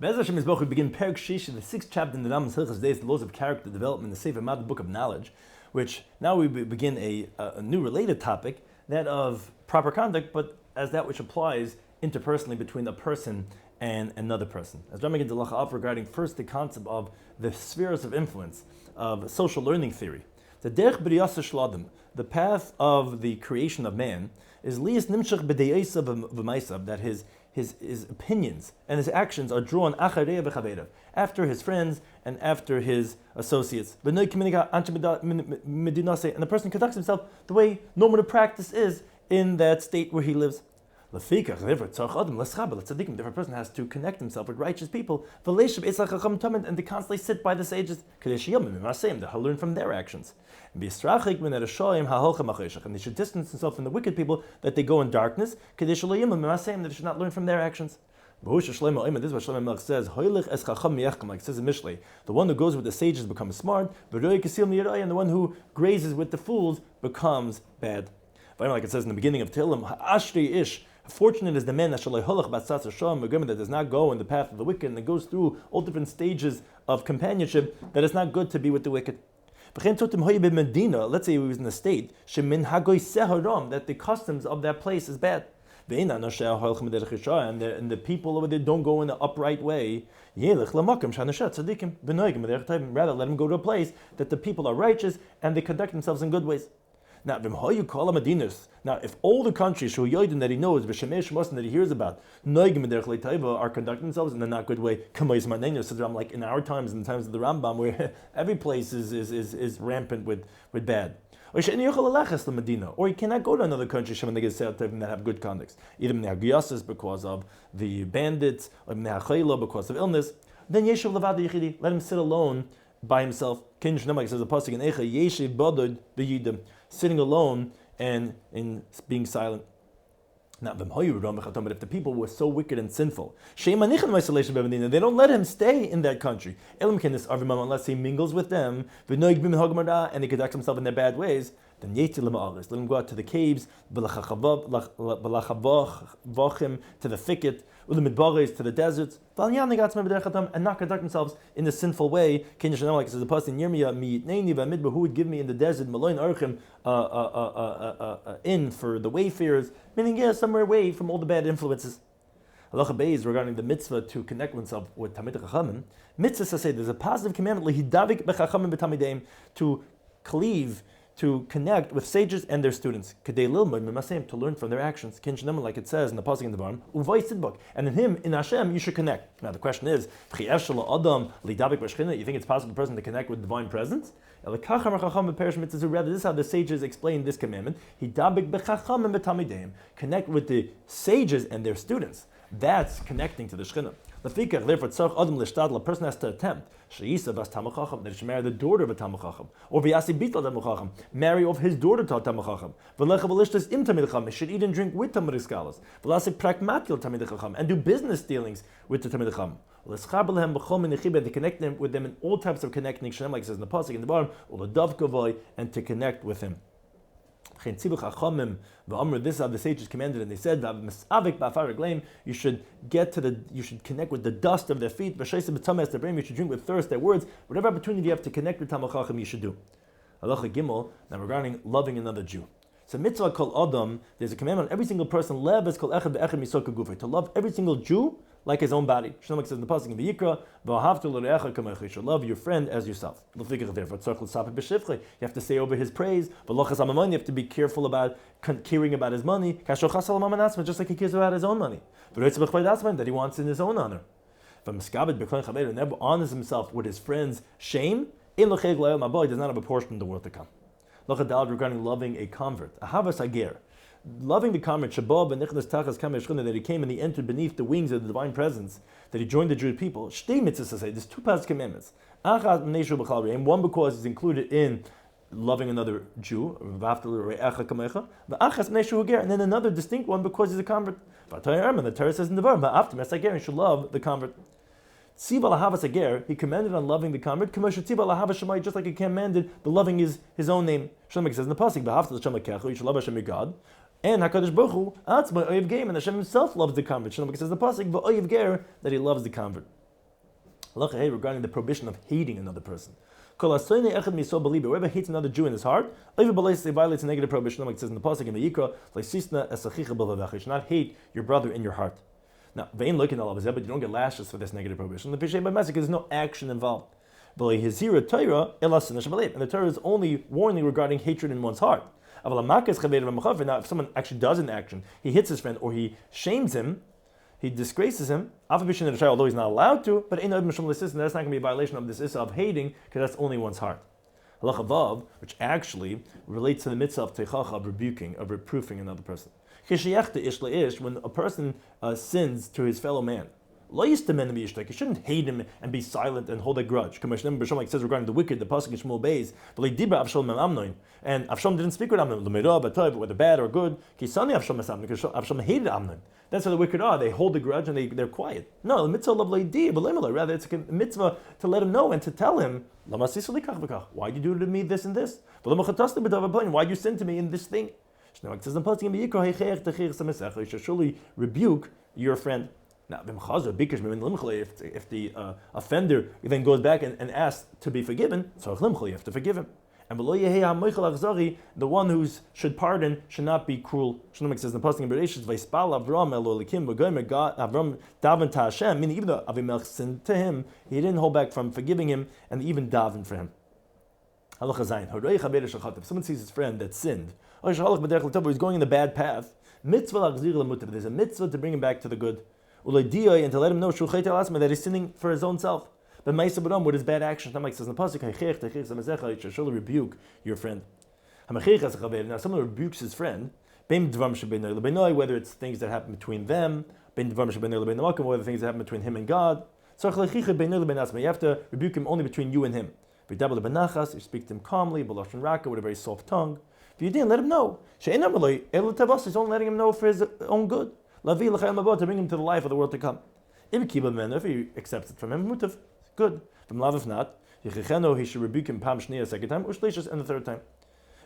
Be'ez Hashem Yisboch, we begin Perek Shish in the 6th chapter in the Rambam's Hilchos, the laws of character development, the Sefer Mad, the book of knowledge, which now we begin a new related topic, that of proper conduct, but as that which applies interpersonally between a person and another person. As Rabbi begins the Lacha regarding first the concept of the spheres of influence of social learning theory. The derech b'riyasa shladim, the path of the creation of man, is lias nimshach b'de'esav v'maisav, that his opinions and his actions are drawn after his friends and after his associates. And the person conducts himself the way normative practice is in that state where he lives. Therefore, different person has to connect himself with righteous people and to constantly sit by the sages, to learn from their actions. And he should distance himself from the wicked people that they go in darkness, that he should not learn from their actions. This is what Shlomo says, like it says in Mishneh, the one who goes with the sages becomes smart, and the one who grazes with the fools becomes bad. Like it says in the beginning of Tehillim, fortunate is the man that does not go in the path of the wicked and that goes through all different stages of companionship, that is not good to be with the wicked. Let's say he was in a state that the customs of that place is bad, and the people over there don't go in the upright way. Rather, let him go to a place that the people are righteous and they conduct themselves in good ways. Now, if all the countries that he knows, that he hears about, are conducting themselves in a not good way, like in our times, in the times of the Rambam, where every place is rampant with bad. Or he cannot go to another country that have good conducts, either because of the bandits, or because of illness. Then let him sit alone by himself. Says the pasuk in sitting alone and in being silent. But if the people were so wicked and sinful, they don't let him stay in that country unless he mingles with them and he conducts himself in their bad ways. Then let him go out to the caves, to the thicket, to the deserts, and not conduct themselves in a sinful way. Like it says the pasuk in Yirmiyah, who would give me in the desert inn for the wayfarers, meaning somewhere away from all the bad influences. Halacha Beis is regarding the mitzvah to connect oneself with Talmidei Chachamim. Mitzvah says there's a positive commandment to cleave, to connect with sages and their students, to learn from their actions. Like it says in the pasuk in the bottom, and in him, in Hashem, you should connect. Now the question is, you think it's possible for a person to connect with divine presence? This is how the sages explain this commandment. Connect with the sages and their students. That's connecting to the Shekhinah. Therefore, a person has to attempt that he should marry the daughter of a Talmid Chacham, or marry off his daughter to a Talmid Chacham. He should eat and drink with Talmidei Chacham, and do business dealings with the Talmidei Chacham. To connect them with them in all types of connecting, like it says in the pasuk in the bottom, and to connect with him. This is how the sages commanded, and they said, you should connect with the dust of their feet, you should drink with thirst their words. Whatever opportunity you have to connect with Talmid Chacham, you should do. Halacha Gimel, now regarding loving another Jew. So mitzvah kol adam, there's a commandment on every single person, to love every single Jew like his own body. Shlomo says in the pasuk in Vayikra, you should love your friend as yourself. You have to say over his praise. You have to be careful about caring about his money, just like he cares about his own money. That he wants in his own honor. Never honors himself with his friend's shame. He does not have a portion in the world to come. Regarding loving a convert, loving the convert, that he came and he entered beneath the wings of the divine presence, that he joined the Jewish people. There's two past commandments. One because it's included in loving another Jew, and then another distinct one because he's a convert. The Torah says in the verse, you should love the convert. He commanded on loving the convert, just like he commanded the loving his own name. Shlomo says in the pasuk, you should love Hashem your God. And HaKadosh Baruch Hu, and Hashem himself loves the convert. Shlomo says in the pasuk, that he loves the convert. Halacha hey, regarding the prohibition of hating another person. Whoever hates another Jew in his heart, he violates a negative prohibition. Like it says in the pasuk in the Yikra, you should not hate your brother in your heart. Now, but you don't get lashes for this negative prohibition. The Pishay by Mesik, there's no action involved. And the Torah is only warning regarding hatred in one's heart. Now, if someone actually does an action, he hits his friend or he shames him, he disgraces him, although he's not allowed to, but that's not going to be a violation of this issa of hating, because that's only one's heart. Halacha Vav, which actually relates to the mitzvah of teichacha, of rebuking, of reproofing another person. When a person sins to his fellow man, you shouldn't hate him and be silent and hold a grudge. Like it says regarding the wicked, the pasuk in Shmuel Beis, and Avshalom didn't speak with Amnon, whether bad or good, because Avshalom hated Amnon. That's how the wicked are. They hold a grudge and they're quiet. No, the mitzvah rather it's a mitzvah to let him know and to tell him, why do you do to me this and this? Why do you sin to me in this thing? It says you should surely rebuke your friend. Now, if the offender then goes back and asks to be forgiven, so you have to forgive him. And the one who should pardon should not be cruel. Shlomo says in the pasuk in Bereshit, Avram daven to Hashem, meaning even though Avimelech sinned to him, he didn't hold back from forgiving him and even daven for him. If someone sees his friend that sinned, he's going in the bad path, there's a mitzvah to bring him back to the good, and to let him know that he's sinning for his own self. But with his bad actions, like says in the pasuk, you should surely rebuke your friend. Now, someone rebukes his friend, whether it's things that happen between them, whether things that happen between him and God. You have to rebuke him only between you and him. You speak to him calmly, with a very soft tongue. If you didn't, let him know. He's only letting him know for his own good. To bring him to the life of the world to come. If he accepts it from him, good. If not, he should rebuke him a second time, and the third time.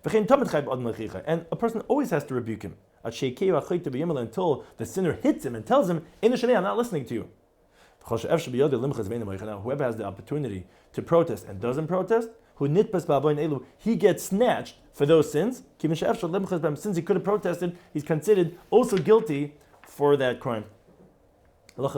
And a person always has to rebuke him until the sinner hits him and tells him, I'm not listening to you. Now, whoever has the opportunity to protest and doesn't protest, he gets snatched for those sins. Since he could have protested, he's considered also guilty for that crime. Now,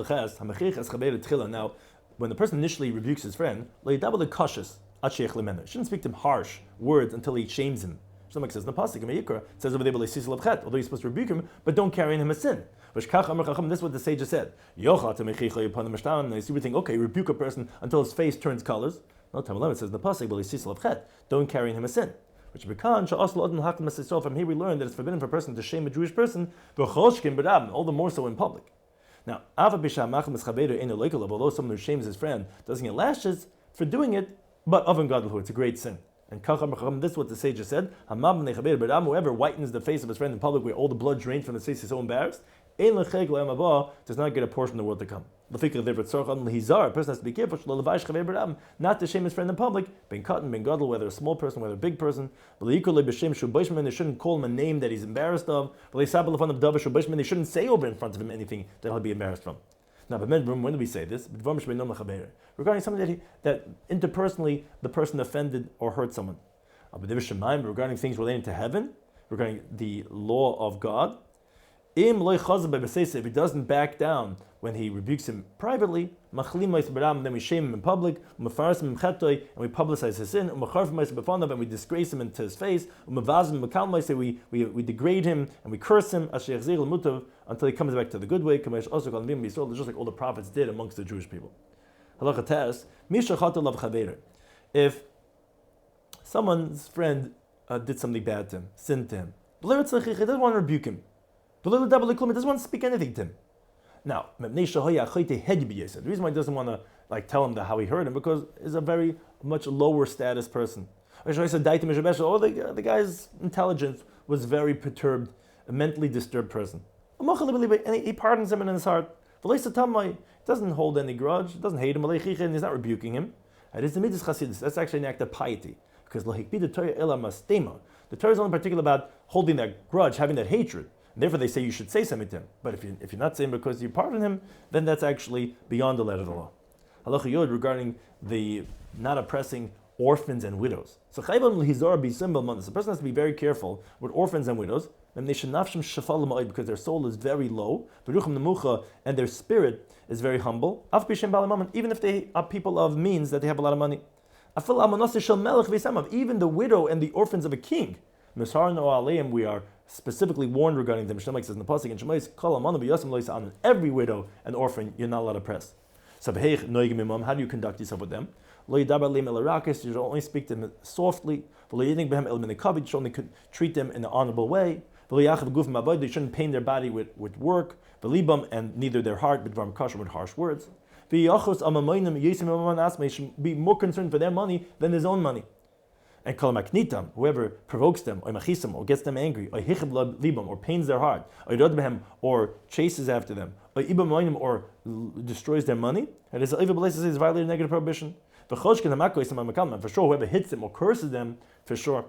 when the person initially rebukes his friend, shouldn't speak to him harsh words until he shames him. Somebody says in the pasuk in Yikra, it says over there, although you're supposed to rebuke him, but don't carry in him a sin. This is what the sages said. You would think, okay, rebuke a person until his face turns colors. No, Tamalim, it says in the pasuk, don't carry in him a sin. From here we learn that it's forbidden for a person to shame a Jewish person, all the more so in public. Now, although someone who shames his friend doesn't get lashes for doing it, but it's a great sin. And this is what the sages said. Whoever whitens the face of his friend in public where all the blood drains from his face, he's so embarrassed, does not get a portion of the world to come. A person has to be careful not to shame his friend in public, whether a small person, whether a big person. They shouldn't call him a name that he's embarrassed of. They shouldn't say over in front of him anything that he'll be embarrassed from. Now, but when do we say this? Regarding something that interpersonally the person offended or hurt someone. Regarding things relating to heaven, regarding the law of God, if he doesn't back down when he rebukes him privately, then we shame him in public, and we publicize his sin, and we disgrace him into his face, we degrade him and we curse him until he comes back to the good way, just like all the prophets did amongst the Jewish people. If someone's friend did something bad to him, sinned to him, he doesn't want to rebuke him. He doesn't want to speak anything to him. Now, the reason why he doesn't want to tell him how he hurt him, because he's a very much lower status person. The guy's intelligence was very perturbed, a mentally disturbed person. And he pardons him in his heart. He doesn't hold any grudge, doesn't hate him, and he's not rebuking him. That's actually an act of piety. Because the Torah is only particular about holding that grudge, having that hatred. Therefore, they say you should say something to him. But if you're not saying because you pardon him, then that's actually beyond the letter of the law. halacha yod regarding the not oppressing orphans and widows. So the person has to be very careful with orphans and widows, because their soul is very low, and their spirit is very humble, even if they are people of means, that they have a lot of money. Even the widow and the orphans of a king, we are specifically warned regarding them. Mishneh says in the pasuk in Shemais, every widow and orphan you're not allowed to oppress. So how do you conduct yourself with them? You should only speak to them softly. You should only treat them in an honorable way. You shouldn't pain their body with work, and neither their heart with harsh words. You should be more concerned for their money than his own money. And whoever provokes them, or gets them angry, or pains their heart, or chases after them, or destroys their money, and is violating negative prohibition. For sure, whoever hits them or curses them, for sure.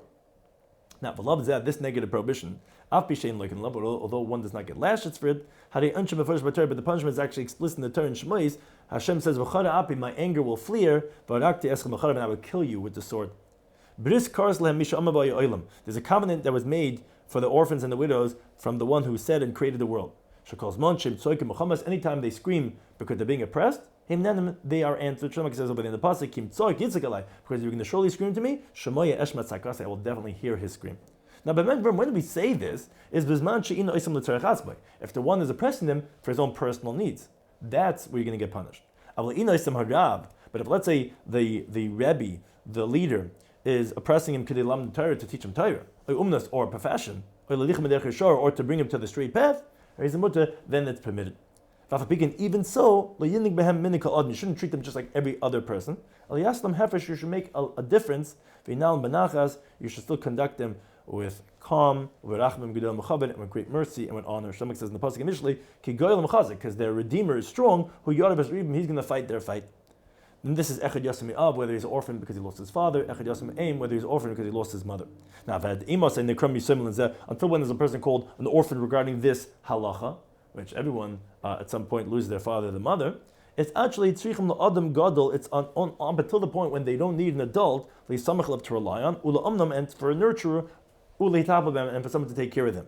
Now, for love is that this negative prohibition, although one does not get lashes for it, but the punishment is actually explicit in the Torah in Shemais. Hashem says, my anger will flee, and I will kill you with the sword. There's a covenant that was made for the orphans and the widows from the one who said and created the world. Anytime they scream because they're being oppressed, they are answered. Shlomo says over in the pasuk, because you're going to surely scream to me, I will definitely hear his scream. Now, remember, when we say this, is if the one is oppressing them for his own personal needs, that's where you're going to get punished. But if, let's say, the Rabbi, the leader, is oppressing him to teach him Torah, or a profession, or to bring him to the straight path, then it's permitted. Even so, you shouldn't treat them just like every other person. You should make a difference. You should still conduct them with calm, with great mercy, and with honor. Shlomo says in the pasuk initially, because their Redeemer is strong, he's going to fight their fight. And this is Echad Yasem Av, whether he's an orphan because he lost his father, Echad Yasem Aim, whether he's an orphan because he lost his mother. Now, until when there's a person called an orphan regarding this halacha, which everyone at some point loses their father or the mother, it's actually tzrichim la'adam gadol. It's on until the point when they don't need an adult le'samach to rely on, ula'amnam, and for a nurturer, ula'itapabem, and for someone to take care of them.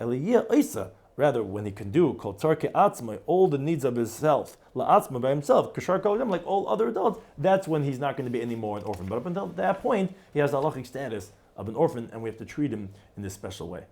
Eliyah Isa, rather, when he can do kol tzarke atzmai, all the needs of himself, la'atzma, by himself, kashar kolim, like all other adults, that's when he's not going to be any more an orphan. But up until that point, he has the halachic status of an orphan, and we have to treat him in this special way.